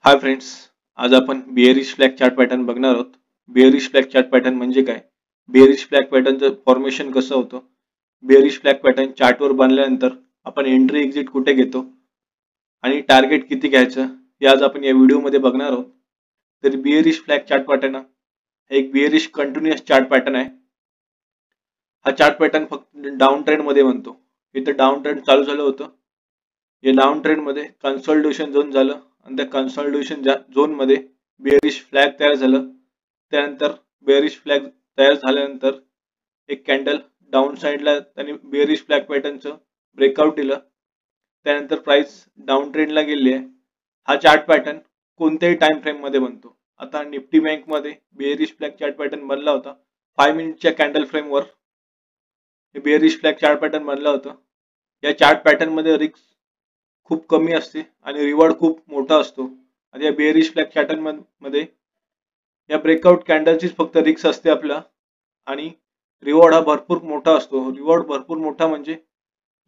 Hi friends, आज आपण bearish flag chart pattern बघणार आहोत. बिअरिश फ्लॅग चार्ट पॅटर्न म्हणजे काय, बिअरिश फ्लॅग पॅटर्नचं फॉर्मेशन कसं होतं, बिअरिश फ्लॅग पॅटर्न चार्टवर बनल्यानंतर आपण एंट्री एक्झिट कुठे घेतो आणि टार्गेट किती घ्यायचं हे आज आपण या व्हिडिओमध्ये बघणार आहोत. तर बिअरिश फ्लॅग चार्ट पॅटर्न हा एक बिअरिश कंटिन्युअस चार्ट पॅटर्न आहे. हा चार्ट पॅटर्न फक्त डाऊन ट्रेंड मध्ये बनतो. इथं डाऊन ट्रेंड चालू झालं होतं. या डाऊन ट्रेंड मध्ये कन्सोलिडेशन झोन झालं आणि त्या कन्सोलिडेशन झोन मध्ये बेअरिश फ्लॅग तयार झालं. त्यानंतर बेअरिश फ्लॅग तयार झाल्यानंतर एक कॅन्डल डाऊन साइडला त्यांनी बेअरिश फ्लॅग पॅटर्नचं ब्रेकआउट दिलं. त्यानंतर प्राइस डाऊन ट्रेंडला गेली आहे. हा चार्ट पॅटर्न कोणत्याही टाइम फ्रेम मध्ये बनतो. आता निफ्टी बँक मध्ये बेअरिश फ्लॅग चार्ट पॅटर्न बनला होता. 5 मिनिटच्या कॅन्डल फ्रेमवर हे बेअरिश फ्लॅग चार्ट पॅटर्न बनला होता. या चार्ट पॅटर्न मध्ये रिस्क खूप कमी असते आणि रिवॉर्ड खूप मोठा असतो. आणि या बेअरिश फ्लॅग पॅटर्न मध्ये या ब्रेकआउट कॅन्डलचीच फक्त रिस्क असते आपला आणि रिवॉर्ड हा भरपूर मोठा असतो. रिवॉर्ड भरपूर मोठा म्हणजे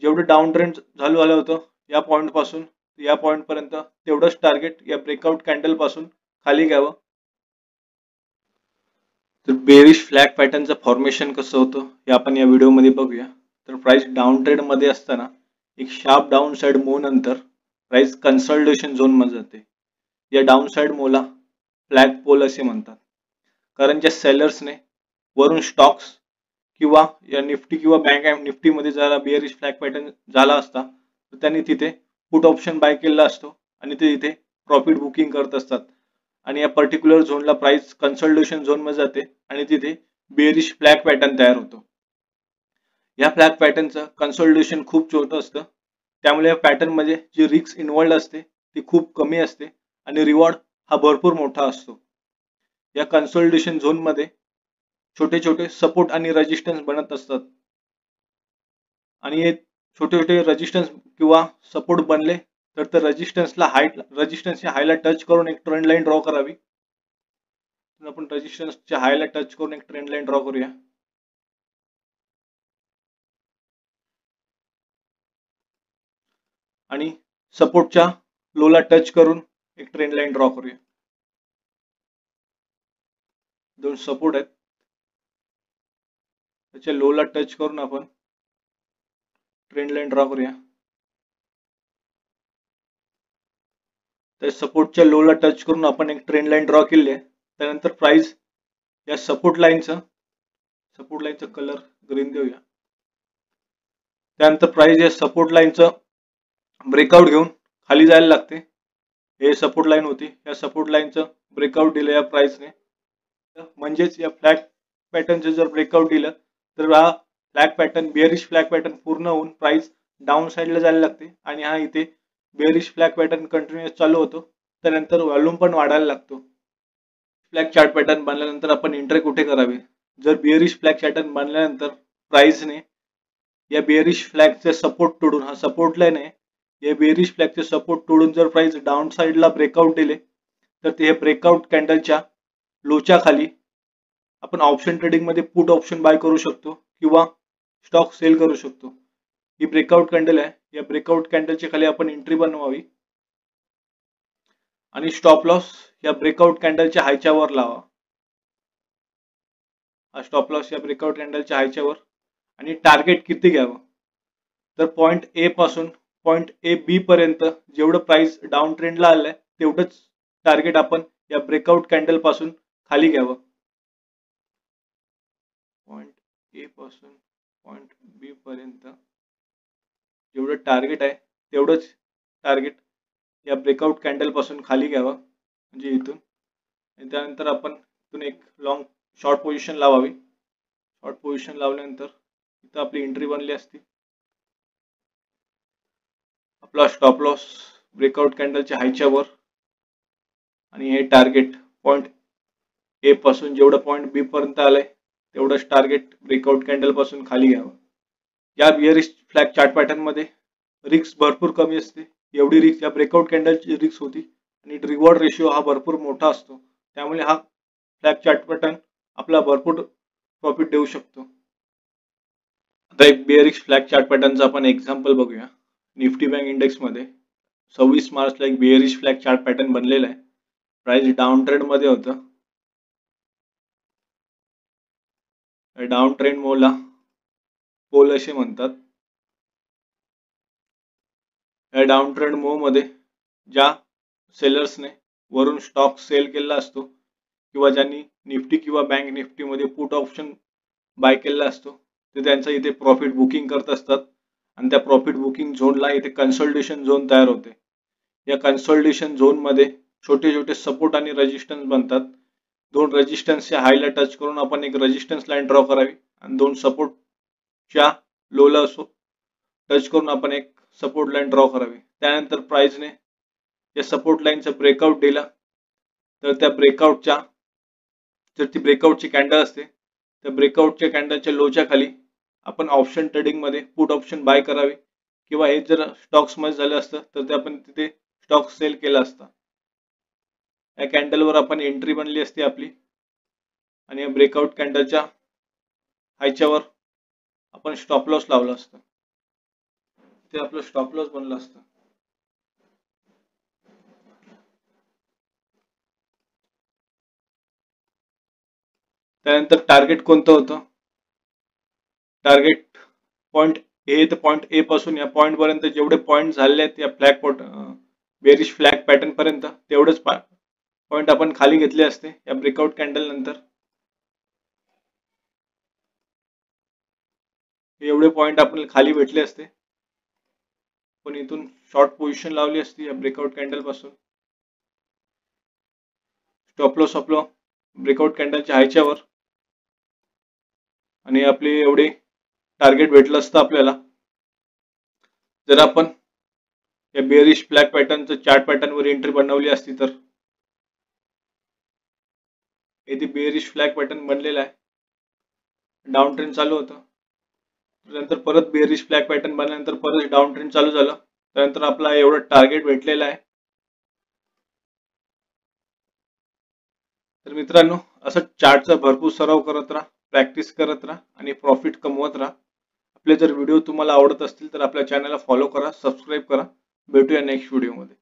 जेवढं डाऊन ट्रेंड चालू झालं होतं या पॉइंट पासून या पॉइंट पर्यंत तेवढंच टार्गेट या ब्रेकआउट कॅन्डल पासून खाली घ्यावं. तर बेअरिश फ्लॅग पॅटर्नचं फॉर्मेशन कसं होतं हे आपण या व्हिडिओमध्ये बघूया. तर प्राइस डाऊन ट्रेंड मध्ये असताना एक शार्प डाऊन साइड मूव नंतर प्राइस कन्सोलिडेशन झोन मध्ये जाते. या डाऊन साइड मूवला फ्लॅग पोल असे म्हणतात, कारण ज्या सेलर्सने वरून स्टॉक्स किंवा या निफ्टी किंवा बँक निफ्टी मध्ये जरा बेअरिश फ्लॅग पॅटर्न झाला असता तर त्यांनी तिथे पुट ऑप्शन बाय केला असतो आणि ते तिथे प्रॉफिट बुकिंग करत असतात आणि या पर्टिक्युलर झोनला प्राइस कन्सोलिडेशन झोन मध्ये जाते आणि तिथे बेअरिश फ्लॅग पॅटर्न तयार होतो. या फ्लॅग पॅटर्नचं कन्सोलिडेशन खूप छोटं असतं, त्यामुळे या पॅटर्न मध्ये जी रिस्क इन्व्हॉल्ड असते ती खूप कमी असते आणि रिवॉर्ड हा भरपूर मोठा असतो. या कन्सोलिडेशन झोन मध्ये छोटे छोटे सपोर्ट आणि रेजिस्टन्स बनत असतात आणि हे छोटे छोटे रेजिस्टन्स किंवा सपोर्ट बनले तर रेजिस्टन्सच्या हायला टच करून एक ट्रेंड लाईन ड्रॉ करावी. आपण रेजिस्टन्सच्या हायला टच करून एक ट्रेंड लाईन ड्रॉ करूया आणि सपोर्टच्या लोला टच करून एक ट्रेंड लाईन ड्रॉ करूया. दोन सपोर्ट आहेत, त्याच्या लोला टच करून आपण ट्रेंड लाईन ड्रॉ करूया. त्या सपोर्टच्या लोला टच करून आपण एक ट्रेंड लाईन ड्रॉ केली आहे. त्यानंतर प्राइस या सपोर्ट लाईनचा कलर ग्रीन देऊया. त्यानंतर प्राइस या सपोर्ट लाईनचं ब्रेकआउट घेऊन खाली जायला लागते. हे सपोर्ट लाईन होती, या सपोर्ट लाईनचं ब्रेकआउट दिलं या प्राइसने. म्हणजेच या फ्लॅग पॅटर्नचं जर ब्रेकआउट दिलं तर हा फ्लॅग पॅटर्न बेअरिश फ्लॅग पॅटर्न पूर्ण होऊन प्राइस डाऊन साइडला जायला लागते आणि हा इथे बेअरिश फ्लॅग पॅटर्न कंटिन्युअस चालू होतो. त्यानंतर व्हॉल्यूम पण वाढायला लागतो. फ्लॅग चार्ट पॅटर्न बनल्यानंतर आपण एंट्री कुठे करावी. जर बेअरिश फ्लॅग पॅटर्न बनल्यानंतर प्राइसने या बेअरिश फ्लॅगचे सपोर्ट तोडून, हा सपोर्ट लाईन आहे, या बेअरिश फ्लॅगचे सपोर्ट तोडून जर प्राइस डाऊन साइडला ब्रेकआउट दिले तर ते ब्रेकआउट कॅन्डलच्या लोच्या खाली आपण ऑप्शन ट्रेडिंग मध्ये पुट ऑप्शन बाय करू शकतो किंवा स्टॉक सेल करू शकतो. ही ब्रेकआउट कॅन्डल आहे, या ब्रेकआउट कॅन्डलच्या खाली आपण एंट्री बनवावी आणि स्टॉप लॉस या ब्रेकआउट कॅन्डलच्या हायच्या वर लावा. हा स्टॉप लॉस या ब्रेकआउट कॅन्डलच्या हायच्या वर आणि टार्गेट किती घ्यावं. तर पॉइंट ए पासून पॉइंट ए बी पर्यंत जेवढं प्राइस डाऊन ट्रेंडला आलंय तेवढंच टार्गेट आपण या ब्रेकआउट कॅन्डल पासून खाली घ्यावं. पॉइंट ए पासून पॉइंट बी पर्यंत जेवढं टार्गेट आहे तेवढंच टार्गेट या ब्रेकआउट कॅन्डल पासून खाली घ्यावं, म्हणजे इथून. आणि त्यानंतर आपण इथून एक लॉंग शॉर्ट पोझिशन लावावी. शॉर्ट पोझिशन लावल्यानंतर इथं आपली एंट्री बनली असती. आपला स्टॉप लॉस ब्रेकआउट कॅन्डलच्या हायच्या वर आणि हे टार्गेट पॉइंट ए पासून जेवढं पॉइंट बी पर्यंत आलंय तेवढंच टार्गेट ब्रेकआउट कॅन्डल पासून खाली घ्यावं. या बिअरिश फ्लॅग चार्ट पॅटर्न मध्ये रिस्क भरपूर कमी असते. एवढी रिस्क या ब्रेकआउट कॅन्डलची रिस्क होती आणि रिवॉर्ड रेशिओ हा भरपूर मोठा असतो. त्यामुळे हा फ्लॅग चार्ट पॅटर्न आपला भरपूर प्रॉफिट देऊ शकतो. आता एक बिअरिश फ्लॅग चार्ट पॅटर्नचा आपण एक्झाम्पल बघूया. निफ्टी बँक इंडेक्स मध्ये 26 मार्चला एक बिअरिश फ्लॅग चार्ट पॅटर्न बनलेला आहे. प्राइस डाऊन ट्रेंड मध्ये होतं. डाऊन ट्रेंड मोला पोल असे म्हणतात. या डाऊन ट्रेंड मूव मध्ये ज्या सेलर्सने वरून स्टॉक सेल केला असतो किंवा ज्यांनी निफ्टी किंवा बँक निफ्टी मध्ये पुट ऑप्शन बाय केला असतो ते त्यांचा इथे प्रॉफिट बुकिंग करत असतात आणि त्या प्रॉफिट बुकिंग झोनला इथे कन्सोलिडेशन झोन तयार होते. या कन्सोलिडेशन झोन मध्ये छोटे छोटे सपोर्ट आणि रेजिस्टन्स बनतात. दोन रेजिस्टन्सच्या हायला टच करून आपण एक रेजिस्टन्स लाईन ड्रॉ करावी आणि दोन सपोर्टच्या लोला टच करून आपण एक सपोर्ट लाईन ड्रॉ करावी. त्यानंतर प्राइसने या सपोर्ट लाईनचा ब्रेकआउट दिला तर त्या ब्रेकआउटच्या जर ती ब्रेकआउटची कॅन्डल असते तर ब्रेकआउटच्या कॅन्डलच्या लोच्या खाली आपण ऑप्शन ट्रेडिंग मध्ये पुट ऑप्शन बाय करावे किंवा हे जर स्टॉक्स मध्ये झालं असतं तर ते आपण तिथे स्टॉक सेल केला असता. या कॅन्डलवर आपण एंट्री बनली असती आपली आणि या ब्रेकआउट कॅन्डलच्या हायच्यावर आपण स्टॉप लॉस लावला असतं. ते आपलं स्टॉप लॉस बनलं असतं. त्यानंतर टार्गेट कोणतं होतं? टार्गेट पॉइंट ए ते पॉइंट ए पासून या पॉइंट पर्यंत जेवढे पॉइंट झाले आहेत या बेरिश फ्लॅग पॅटर्न पर्यंत तेवढेच पॉइंट आपण खाली घेतले असते. या ब्रेकआउट कॅन्डल नंतर एवढे पॉइंट आपल्याला खाली भेटले असते. पण इथून शॉर्ट पोझिशन लावली असती या ब्रेकआउट कॅन्डल पासून. स्टॉप लॉस आपलं ब्रेकआउट कॅन्डलच्या हायच्यावर आणि आपले एवढे टार्गेट भेटलं असतं आपल्याला. जर आपण या बेरिश फ्लॅग पॅटर्नचं चार्ट पॅटर्न वर एंट्री बनवली असती तर इथे बेरिश फ्लॅग पॅटर्न बनलेला आहे. डाऊन ट्रेंड चालू होतं. नंतर परत बेरिश फ्लॅग पॅटर्न बनल्यानंतर परत डाऊन ट्रेंड चालू झालं. त्यानंतर आपला एवढं टार्गेट भेटलेला आहे. तर मित्रांनो असं चार्टचा भरपूर सराव करत राहा, प्रॅक्टिस करत राहा आणि प्रॉफिट कमवत राहा. आपले जर व्हिडिओ तुम्हाला आवडत असतील तर आपल्या चॅनलला फॉलो करा, सबस्क्राईब करा. भेटूया नेक्स्ट व्हिडिओमध्ये.